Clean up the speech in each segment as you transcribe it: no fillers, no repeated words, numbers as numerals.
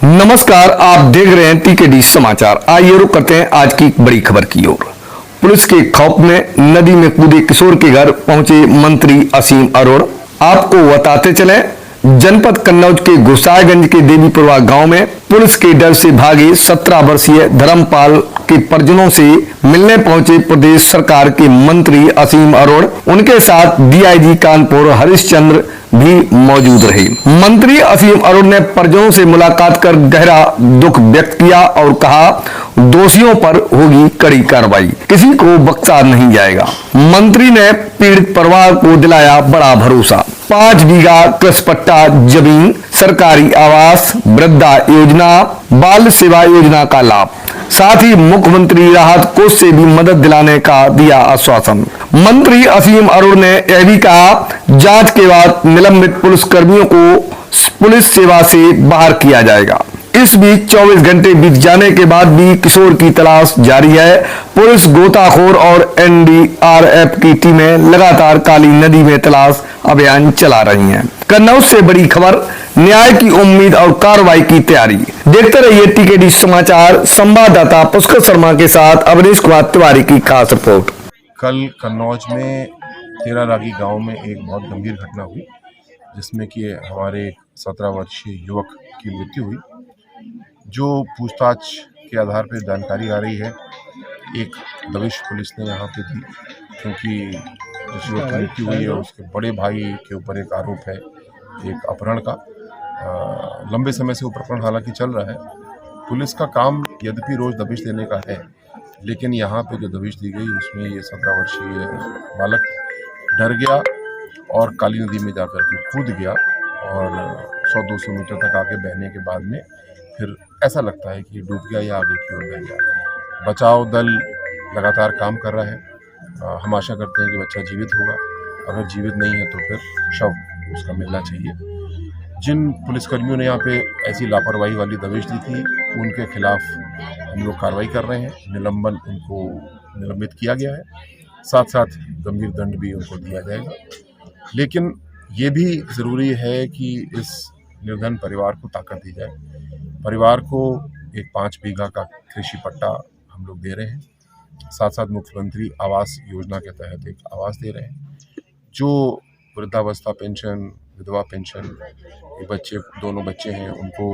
नमस्कार, आप देख रहे हैं टीकेडी समाचार। आइए रुक करते हैं आज की बड़ी खबर की ओर। पुलिस के खौफ में नदी में कूदे किशोर के घर पहुंचे मंत्री असीम अरोड़ा। आपको बताते चले, जनपद कन्नौज के गोसाईगंज के देवीपुरवा गांव में पुलिस के डर से भागे 17 वर्षीय धर्मपाल के परिजनों से मिलने पहुंचे प्रदेश सरकार के मंत्री असीम अरोड़ा। उनके साथ डीआईजी कानपुर हरिश्चंद्र भी मौजूद रहे। मंत्री असीम अरोड़ा ने परिजनों से मुलाकात कर गहरा दुख व्यक्त किया और कहा, दोषियों पर होगी कड़ी कार्रवाई, किसी को बख्शा नहीं जाएगा। मंत्री ने पीड़ित परिवार को दिलाया बड़ा भरोसा। 5 बीघा कृषि पट्टा जमीन, सरकारी आवास, वृद्धा योजना, बाल सेवा योजना का लाभ, साथ ही मुख्यमंत्री राहत कोष से भी मदद दिलाने का दिया आश्वासन। मंत्री असीम अरोड़ा ने यह भी कहा, जांच के बाद निलंबित पुलिस कर्मियों को पुलिस सेवा से बाहर किया जाएगा। इस बीच 24 घंटे बीत जाने के बाद भी किशोर की तलाश जारी है। पुलिस, गोताखोर और एनडीआरएफ की टीमें लगातार काली नदी में तलाश अभियान चला रही हैं। कन्नौज से बड़ी खबर, न्याय की उम्मीद और कार्रवाई की तैयारी। देखते रहिए टीकेडी समाचार। संवाददाता पुष्कर शर्मा के साथ अवनीश कुमार तिवारी की खास रिपोर्ट। कल कन्नौज में तेरारागी गांव में एक बहुत गंभीर घटना हुई, जिसमें कि हमारे 17 वर्षीय युवक की मृत्यु हुई। जो पूछताछ के आधार पर जानकारी आ रही है, एक दबिश पुलिस ने यहाँ पे दी, क्योंकि उस युवक की मृत्यु हुई है। उसके बड़े भाई के ऊपर एक आरोप है, एक अपहरण का। लंबे समय से वो प्रकरण हालांकि चल रहा है। पुलिस का काम यद्यपि रोज दबिश देने का है, लेकिन यहाँ पे जो दबिश दी गई उसमें ये 17 वर्षीय बालक डर गया और काली नदी में जाकर के कूद गया और 100-200 मीटर तक आगे बहने के बाद में फिर ऐसा लगता है कि डूब गया या आगे की ओर बह गया। बचाव दल लगातार काम कर रहा है। हम आशा करते हैं कि बच्चा जीवित होगा। अगर जीवित नहीं है तो फिर शव उसका मिलना चाहिए। जिन पुलिसकर्मियों ने यहाँ पे ऐसी लापरवाही वाली दबिश दी थी, उनके खिलाफ हम लोग कार्रवाई कर रहे हैं। उनको निलंबित किया गया है, साथ साथ गंभीर दंड भी उनको दिया जाएगा। लेकिन ये भी ज़रूरी है कि इस निर्धन परिवार को ताकत दी जाए। परिवार को एक 5 बीघा का कृषि पट्टा हम लोग दे रहे हैं, साथ साथ मुख्यमंत्री आवास योजना के तहत एक आवास दे रहे हैं। जो वृद्धावस्था पेंशन, विधवा पेंशन, ये दोनों बच्चे हैं, उनको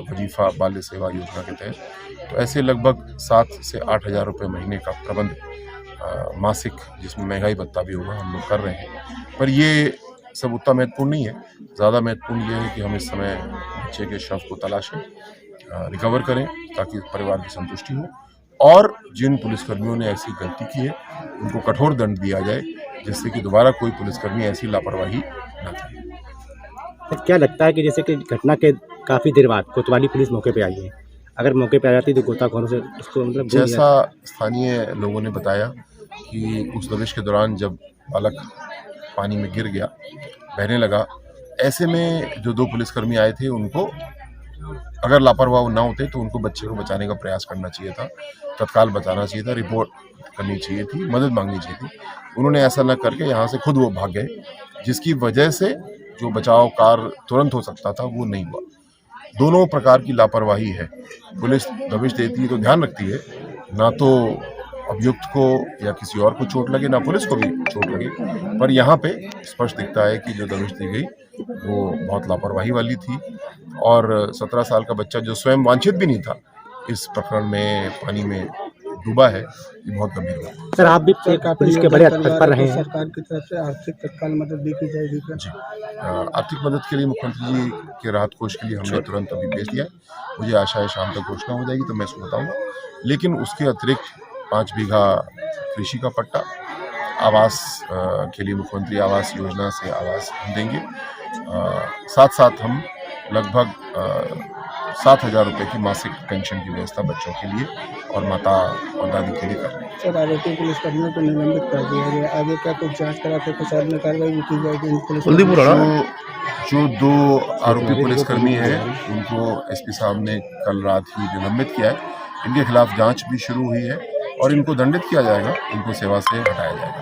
वजीफा बाल्य सेवा योजना के तहत, तो ऐसे लगभग 7 से 8 हज़ार रुपये महीने का प्रबंध मासिक, जिसमें महंगाई भत्ता भी होगा, हम लोग कर रहे हैं। पर ये सब उतना महत्वपूर्ण नहीं है। ज़्यादा महत्वपूर्ण ये है कि हम इस समय बच्चे के शव को तलाशें, रिकवर करें, ताकि परिवार की संतुष्टि हो। और जिन पुलिसकर्मियों ने ऐसी गलती की है, उनको कठोर दंड दिया जाए, जिससे कि दोबारा कोई पुलिसकर्मी ऐसी लापरवाही न करे। तो क्या लगता है कि जैसे कि घटना के काफ़ी देर बाद कोतवाली पुलिस मौके पे आई है, अगर मौके पे आ जाती तो गोताखोरों से उसको मतलब जैसा स्थानीय लोगों ने बताया कि उस दबिश के दौरान जब बालक पानी में गिर गया, बहने लगा, ऐसे में जो 2 पुलिसकर्मी आए थे, उनको अगर लापरवाह ना होते तो उनको बच्चे को बचाने का प्रयास करना चाहिए था, तत्काल बचाना चाहिए था, रिपोर्ट करनी चाहिए थी, मदद मांगनी चाहिए थी। उन्होंने ऐसा न करके यहाँ से खुद वो भाग गए, जिसकी वजह से जो बचाव कार्य तुरंत हो सकता था वो नहीं हुआ। दोनों प्रकार की लापरवाही है। पुलिस दबिश देती है तो ध्यान रखती है, ना तो अभियुक्त को या किसी और को चोट लगे, ना पुलिस को भी चोट लगे। पर यहाँ पे स्पष्ट दिखता है कि जो दबिश दी गई वो बहुत लापरवाही वाली थी। और 17 साल का बच्चा, जो स्वयं वांछित भी नहीं था, इस प्रकरण में पानी में डूबा है, ये बहुत गंभीर बात है। सर, आप भी पुलिस के बड़े तत्पर रहे हैं। सरकार की तरफ से आर्थिक तत्काल मदद दी की जाएगी जी। आर्थिक मदद के लिए मुख्यमंत्री जी के राहत कोष के लिए हमने तुरंत अभी भेज दिया है। मुझे आशा है शाम तक घोषणा हो जाएगी तो मैं इसको बताऊँगा। लेकिन उसके अतिरिक्त 5 बीघा कृषि का पट्टा, आवास के लिए मुख्यमंत्री आवास योजना से आवास हम देंगे। साथ साथ हम लगभग 7,000 रुपये की मासिक पेंशन की व्यवस्था बच्चों के लिए और माता और दादी के लिए कर रहे हैं। सर, आरोपी पुलिसकर्मियों को निलंबित कर दिया गया, आगे क्या कुछ जांच करा के कुछ और कार्रवाई भी की जाएगी? जो 2 आरोपी पुलिसकर्मी हैं, उनको एसपी साहब ने कल रात ही निलंबित किया है। इनके खिलाफ जांच भी शुरू हुई है और इनको दंडित किया जाएगा, इनको सेवा से हटाया जाएगा।